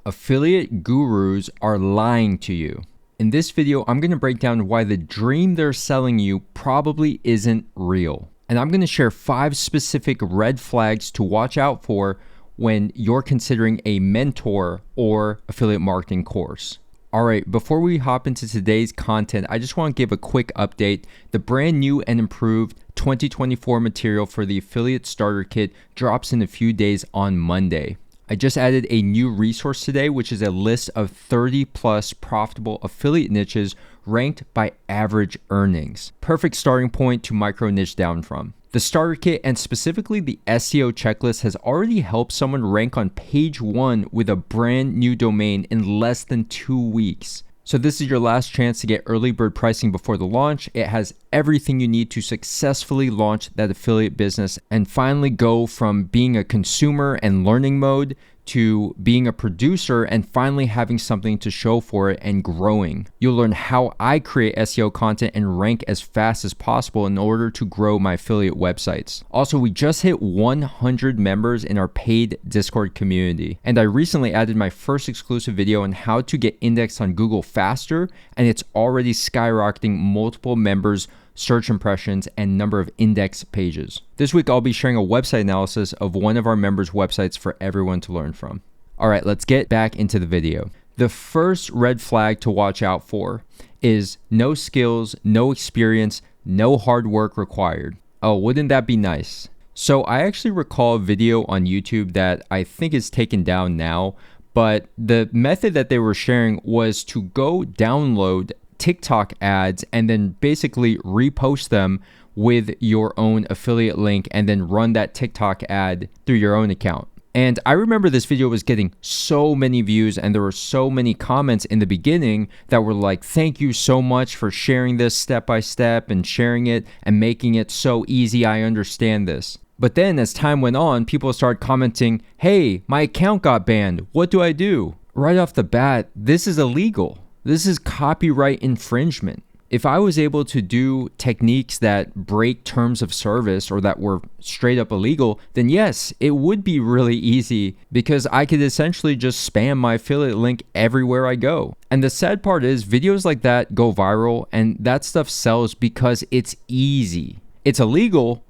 Affiliate gurus are lying to you. In this video, I'm going to break down why the dream they're selling you probably isn't real. And I'm going to share 5 specific red flags to watch out for when you're considering a mentor or affiliate marketing course. All right, before we hop into today's content, I just want to give a quick update. The brand new and improved 2024 material for the Affiliate Starter Kit drops in a few days on Monday. I just added a new resource today, which is a list of 30 plus profitable affiliate niches ranked by average earnings. Perfect starting point to micro niche down from. The starter kit and specifically the SEO checklist has already helped someone rank on page 1 with a brand new domain in less than 2 weeks. So this is your last chance to get early bird pricing before the launch. It has everything you need to successfully launch that affiliate business and finally go from being a consumer and learning mode to being a producer and finally having something to show for it and growing. You'll learn how I create SEO content and rank as fast as possible in order to grow my affiliate websites. Also, we just hit 100 members in our paid Discord community. And I recently added my first exclusive video on how to get indexed on Google faster, and it's already skyrocketing multiple members' search impressions, and number of index pages. This week, I'll be sharing a website analysis of one of our members' websites for everyone to learn from. All right, let's get back into the video. The first red flag to watch out for is no skills, no experience, no hard work required. Oh, wouldn't that be nice? So I actually recall a video on YouTube that I think is taken down now, but the method that they were sharing was to go download TikTok ads and then basically repost them with your own affiliate link and then run that TikTok ad through your own account. And I remember this video was getting so many views and there were so many comments in the beginning that were like, thank you so much for sharing this step by step and sharing it and making it so easy. I understand this. But then as time went on, people started commenting, hey, my account got banned. What do I do? Right off the bat, this is illegal. This is copyright infringement. If I was able to do techniques that break terms of service or that were straight up illegal, then yes, it would be really easy because I could essentially just spam my affiliate link everywhere I go. And the sad part is videos like that go viral and that stuff sells because it's easy. It's illegal,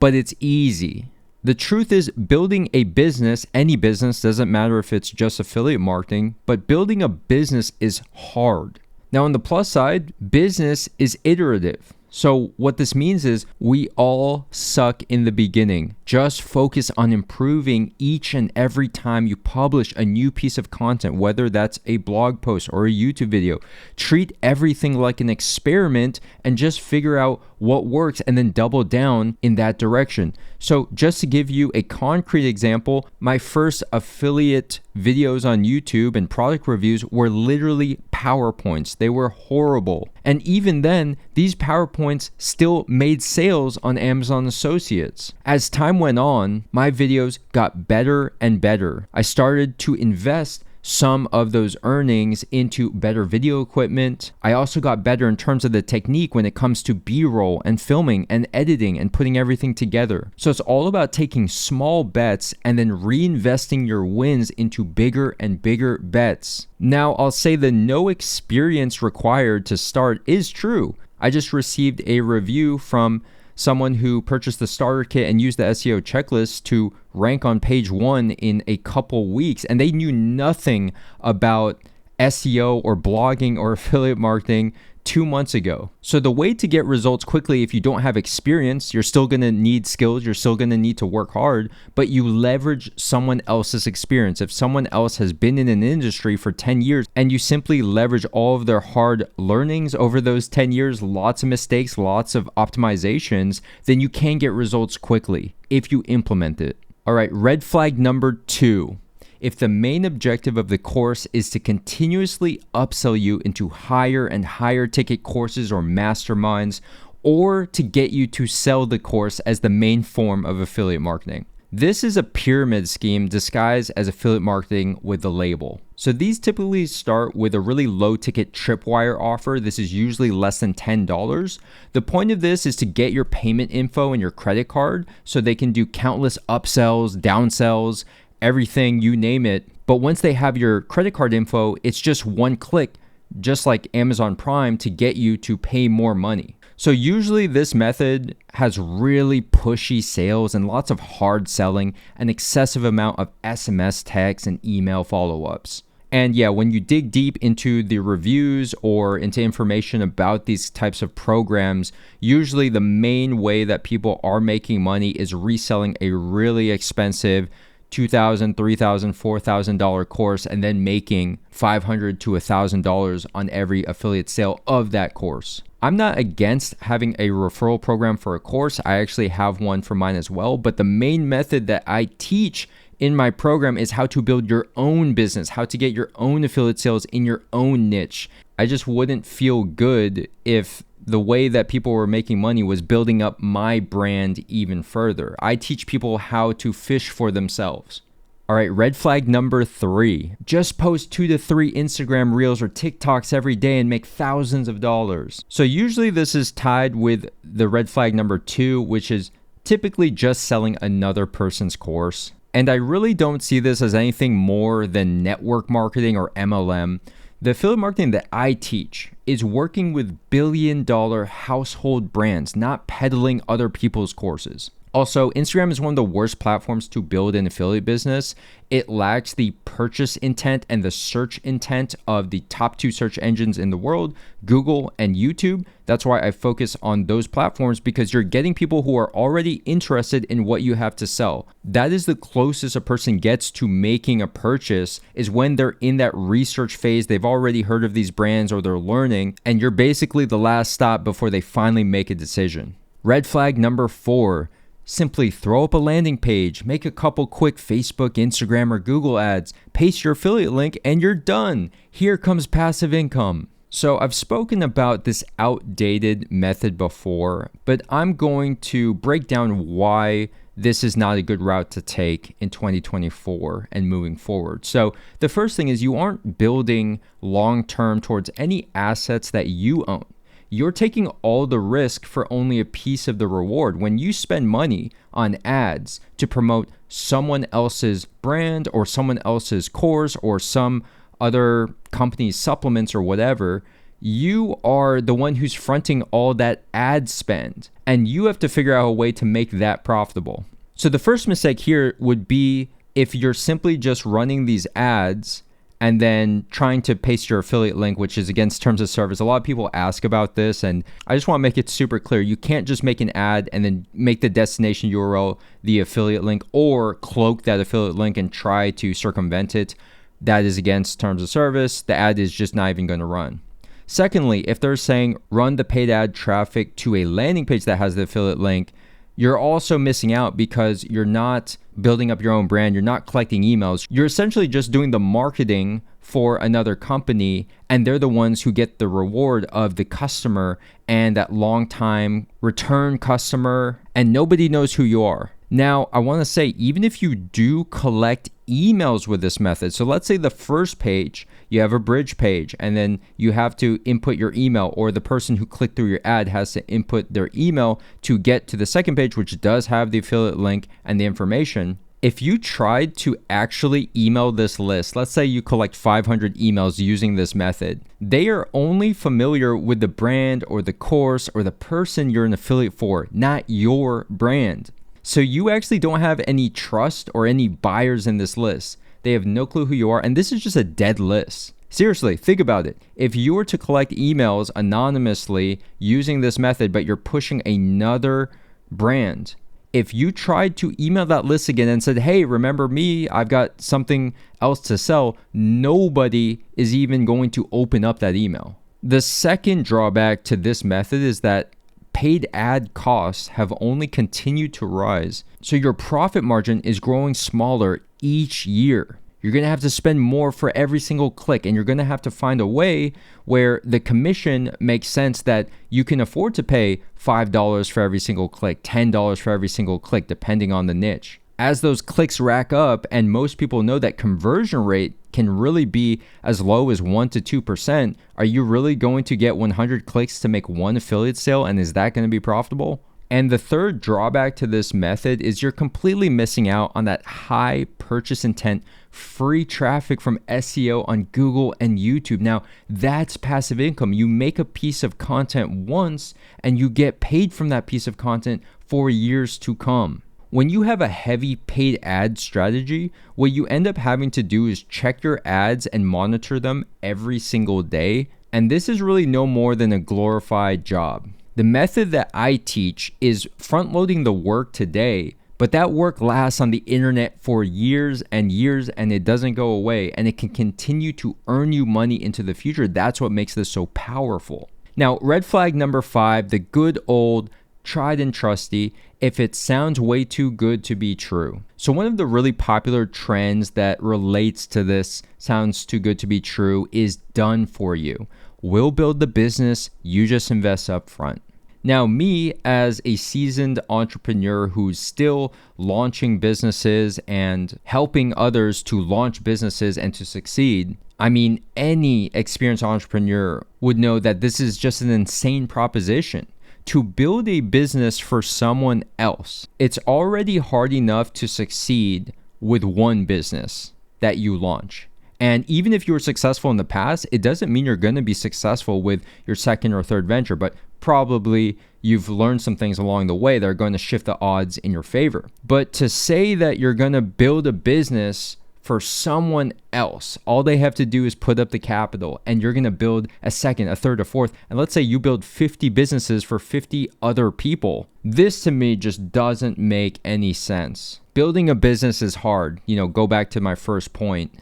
but it's easy. The truth is, building a business, any business, doesn't matter if it's just affiliate marketing, but building a business is hard. Now, on the plus side, business is iterative. So what this means is we all suck in the beginning. Just focus on improving each and every time you publish a new piece of content, whether that's a blog post or a YouTube video. Treat everything like an experiment and just figure out what works and then double down in that direction. So just to give you a concrete example, my first affiliate videos on YouTube and product reviews were literally PowerPoints. They were horrible. And even then, these PowerPoints still made sales on Amazon Associates. As time went on, my videos got better and better. I started to invest some of those earnings into better video equipment. I also got better in terms of the technique when it comes to B-roll and filming and editing and putting everything together. So it's all about taking small bets and then reinvesting your wins into bigger and bigger bets. Now, I'll say the no experience required to start is true. I just received a review from someone who purchased the starter kit and used the SEO checklist to rank on page 1 in a couple weeks, and they knew nothing about SEO or blogging or affiliate marketing 2 months ago. So the way to get results quickly, if you don't have experience, you're still going to need skills, you're still going to need to work hard, but you leverage someone else's experience. If someone else has been in an industry for 10 years and you simply leverage all of their hard learnings over those 10 years, lots of mistakes, lots of optimizations, then you can get results quickly if you implement it. All right, red flag number 2. If the main objective of the course is to continuously upsell you into higher and higher ticket courses or masterminds, or to get you to sell the course as the main form of affiliate marketing. This is a pyramid scheme disguised as affiliate marketing with the label. So these typically start with a really low ticket tripwire offer. This is usually less than $10. The point of this is to get your payment info and your credit card so they can do countless upsells, downsells, everything, you name it. But once they have your credit card info, it's just one click, just like Amazon Prime, to get you to pay more money. So usually this method has really pushy sales and lots of hard selling, an excessive amount of SMS texts and email follow-ups. And yeah, when you dig deep into the reviews or into information about these types of programs, usually the main way that people are making money is reselling a really expensive $2,000, $3,000, $4,000 course and then making $500 to $1,000 on every affiliate sale of that course. I'm not against having a referral program for a course. I actually have one for mine as well. But the main method that I teach in my program is how to build your own business, how to get your own affiliate sales in your own niche. I just wouldn't feel good if the way that people were making money was building up my brand even further. I teach people how to fish for themselves. All right, red flag number 3. Just post 2 to 3 Instagram reels or TikToks every day and make thousands of dollars. So usually this is tied with the red flag number 2, which is typically just selling another person's course. And I really don't see this as anything more than network marketing or MLM. The affiliate marketing that I teach is working with billion-dollar household brands, not peddling other people's courses. Also, Instagram is one of the worst platforms to build an affiliate business. It lacks the purchase intent and the search intent of the top 2 search engines in the world, Google and YouTube. That's why I focus on those platforms, because you're getting people who are already interested in what you have to sell. That is the closest a person gets to making a purchase, is when they're in that research phase. They've already heard of these brands or they're learning, and you're basically the last stop before they finally make a decision. Red flag number 4. Simply throw up a landing page, make a couple quick Facebook, Instagram, or Google ads, paste your affiliate link, and you're done. Here comes passive income. So I've spoken about this outdated method before, but I'm going to break down why this is not a good route to take in 2024 and moving forward. So the first thing is, you aren't building long-term towards any assets that you own. You're taking all the risk for only a piece of the reward. When you spend money on ads to promote someone else's brand or someone else's course or some other company's supplements or whatever, you are the one who's fronting all that ad spend, and you have to figure out a way to make that profitable. So the first mistake here would be if you're simply just running these ads and then trying to paste your affiliate link, which is against terms of service. A lot of people ask about this, and I just want to make it super clear. You can't just make an ad and then make the destination URL the affiliate link, or cloak that affiliate link and try to circumvent it. That is against terms of service. The ad is just not even going to run. Secondly, if they're saying run the paid ad traffic to a landing page that has the affiliate link, you're also missing out because you're not building up your own brand. You're not collecting emails. You're essentially just doing the marketing for another company, and they're the ones who get the reward of the customer and that long time return customer, and nobody knows who you are. Now, I want to say, even if you do collect emails with this method, so let's say the first page, you have a bridge page, and then you have to input your email, or the person who clicked through your ad has to input their email to get to the second page, which does have the affiliate link and the information. If you tried to actually email this list, let's say you collect 500 emails using this method, they are only familiar with the brand or the course or the person you're an affiliate for, not your brand. So you actually don't have any trust or any buyers in this list. They have no clue who you are, and this is just a dead list. Seriously, think about it. If you were to collect emails anonymously using this method, but you're pushing another brand, if you tried to email that list again and said, hey, remember me, I've got something else to sell, nobody is even going to open up that email. The second drawback to this method is that paid ad costs have only continued to rise. So your profit margin is growing smaller each year. You're going to have to spend more for every single click, and you're going to have to find a way where the commission makes sense, that you can afford to pay $5 for every single click, $10 for every single click, depending on the niche. As those clicks rack up, and most people know that conversion rate can really be as low as 1 to 2%, are you really going to get 100 clicks to make one affiliate sale, and is that going to be profitable? And the third drawback to this method is you're completely missing out on that high purchase intent free traffic from SEO on Google and YouTube. Now, that's passive income. You make a piece of content once and you get paid from that piece of content for years to come. When you have a heavy paid ad strategy, what you end up having to do is check your ads and monitor them every single day. And this is really no more than a glorified job. The method that I teach is front loading the work today, but that work lasts on the internet for years and years and it doesn't go away and it can continue to earn you money into the future. That's what makes this so powerful. Now, red flag number 5, the good old tried and trusty, if it sounds way too good to be true. So one of the really popular trends that relates to this sounds too good to be true is done for you. We'll build the business, you just invest up front. Now, me as a seasoned entrepreneur who's still launching businesses and helping others to launch businesses and to succeed, I mean, any experienced entrepreneur would know that this is just an insane proposition. To build a business for someone else, it's already hard enough to succeed with one business that you launch. And even if you were successful in the past, it doesn't mean you're going to be successful with your second or third venture, but probably you've learned some things along the way that are going to shift the odds in your favor. But to say that you're going to build a business for someone else, all they have to do is put up the capital and you're going to build a second, a third, a fourth. And let's say you build 50 businesses for 50 other people. This to me just doesn't make any sense. Building a business is hard. Go back to my first point.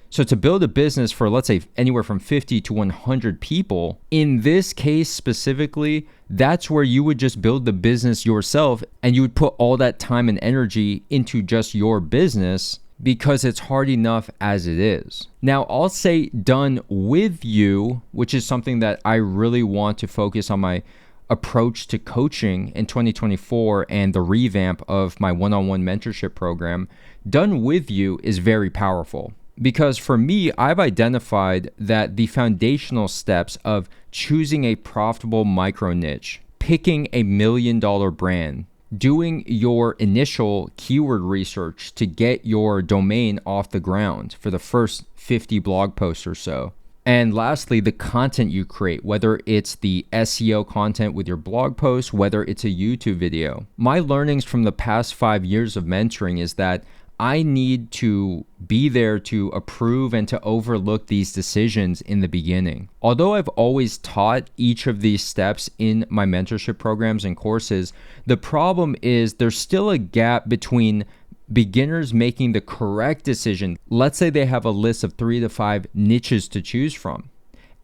So to build a business for, let's say, anywhere from 50 to 100 people, in this case specifically, that's where you would just build the business yourself and you would put all that time and energy into just your business because it's hard enough as it is. Now, I'll say done with you, which is something that I really want to focus on my approach to coaching in 2024 and the revamp of my one-on-one mentorship program. Done with you is very powerful. Because for me, I've identified that the foundational steps of choosing a profitable micro niche, picking a $1 million brand, doing your initial keyword research to get your domain off the ground for the first 50 blog posts or so. And lastly, the content you create, whether it's the SEO content with your blog post, whether it's a YouTube video. My learnings from the past 5 years of mentoring is that I need to be there to approve and to overlook these decisions in the beginning. Although I've always taught each of these steps in my mentorship programs and courses, the problem is there's still a gap between beginners making the correct decision. Let's say they have a list of 3 to 5 niches to choose from.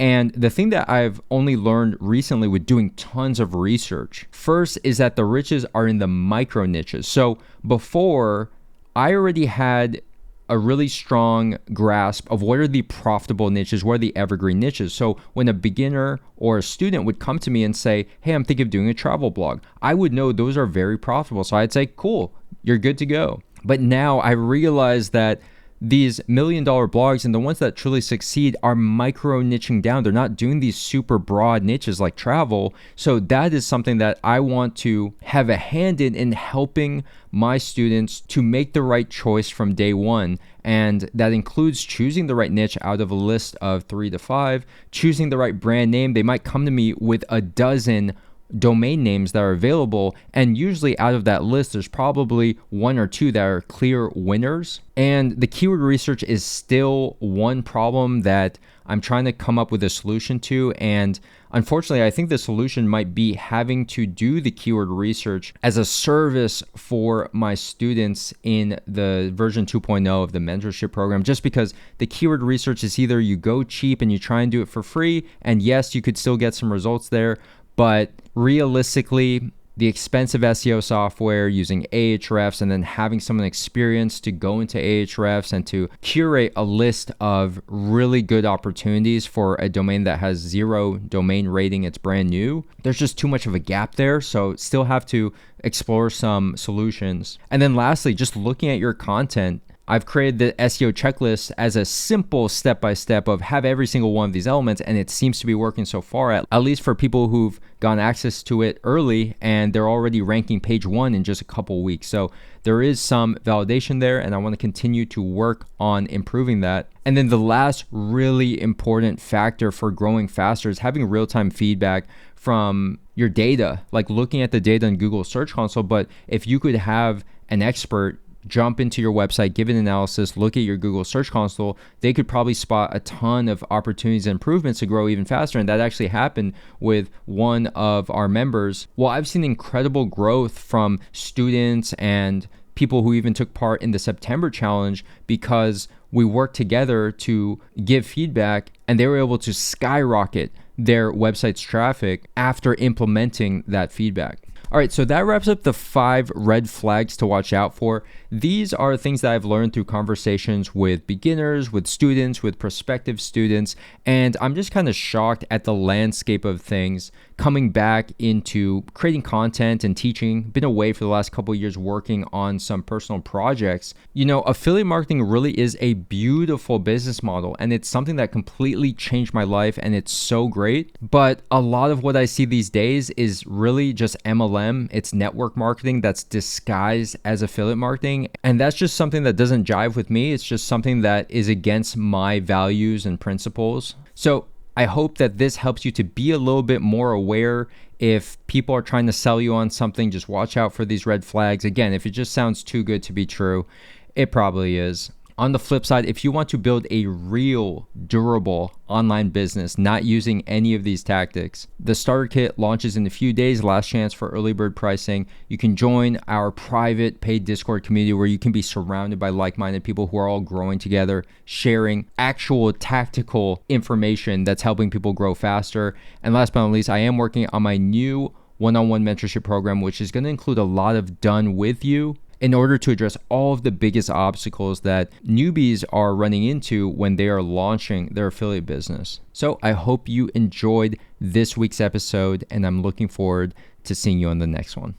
And the thing that I've only learned recently with doing tons of research, first is that the riches are in the micro niches. So before, I already had a really strong grasp of what are the profitable niches, what are the evergreen niches. So when a beginner or a student would come to me and say, hey, I'm thinking of doing a travel blog, I would know those are very profitable. So I'd say, cool, you're good to go. But now I realize that these $1 million blogs and the ones that truly succeed are micro niching down. They're not doing these super broad niches like travel. So that is something that I want to have a hand in helping my students to make the right choice from day one. And that includes choosing the right niche out of a list of 3 to 5, choosing the right brand name. They might come to me with a dozen domain names that are available, and usually out of that list there's probably 1 or 2 that are clear winners. And the keyword research is still one problem that I'm trying to come up with a solution to, and unfortunately I think the solution might be having to do the keyword research as a service for my students in the version 2.0 of the mentorship program, just because the keyword research is either you go cheap and you try and do it for free, and yes, you could still get some results there, but realistically, the expensive SEO software using Ahrefs and then having someone experienced to go into Ahrefs and to curate a list of really good opportunities for a domain that has 0 domain rating, it's brand new. There's just too much of a gap there, so still have to explore some solutions. And then lastly, just looking at your content, I've created the SEO checklist as a simple step-by-step of have every single one of these elements, and it seems to be working so far, at least for people who've gotten access to it early and they're already ranking page 1 in just a couple weeks. So there is some validation there, and I want to continue to work on improving that. And then the last really important factor for growing faster is having real-time feedback from your data, like looking at the data in Google Search Console. But if you could have an expert jump into your website, give an analysis, look at your Google Search Console, they could probably spot a ton of opportunities and improvements to grow even faster. And that actually happened with one of our members. Well, I've seen incredible growth from students and people who even took part in the September challenge because we worked together to give feedback, and they were able to skyrocket their website's traffic after implementing that feedback. All right, so that wraps up the 5 red flags to watch out for. These are things that I've learned through conversations with beginners, with students, with prospective students, and I'm just kind of shocked at the landscape of things coming back into creating content and teaching. Been away for the last couple of years working on some personal projects. You know, affiliate marketing really is a beautiful business model, and it's something that completely changed my life, and it's so great. But a lot of what I see these days is really just MLM. It's network marketing that's disguised as affiliate marketing. And that's just something that doesn't jive with me. It's just something that is against my values and principles. So I hope that this helps you to be a little bit more aware. If people are trying to sell you on something, just watch out for these red flags. Again, if it just sounds too good to be true, it probably is. On the flip side, if you want to build a real, durable online business, not using any of these tactics, the starter kit launches in a few days, last chance for early bird pricing. You can join our private paid Discord community where you can be surrounded by like-minded people who are all growing together, sharing actual tactical information that's helping people grow faster. And last but not least, I am working on my new one-on-one mentorship program, which is going to include a lot of done with you in order to address all of the biggest obstacles that newbies are running into when they are launching their affiliate business. So I hope you enjoyed this week's episode, and I'm looking forward to seeing you on the next one.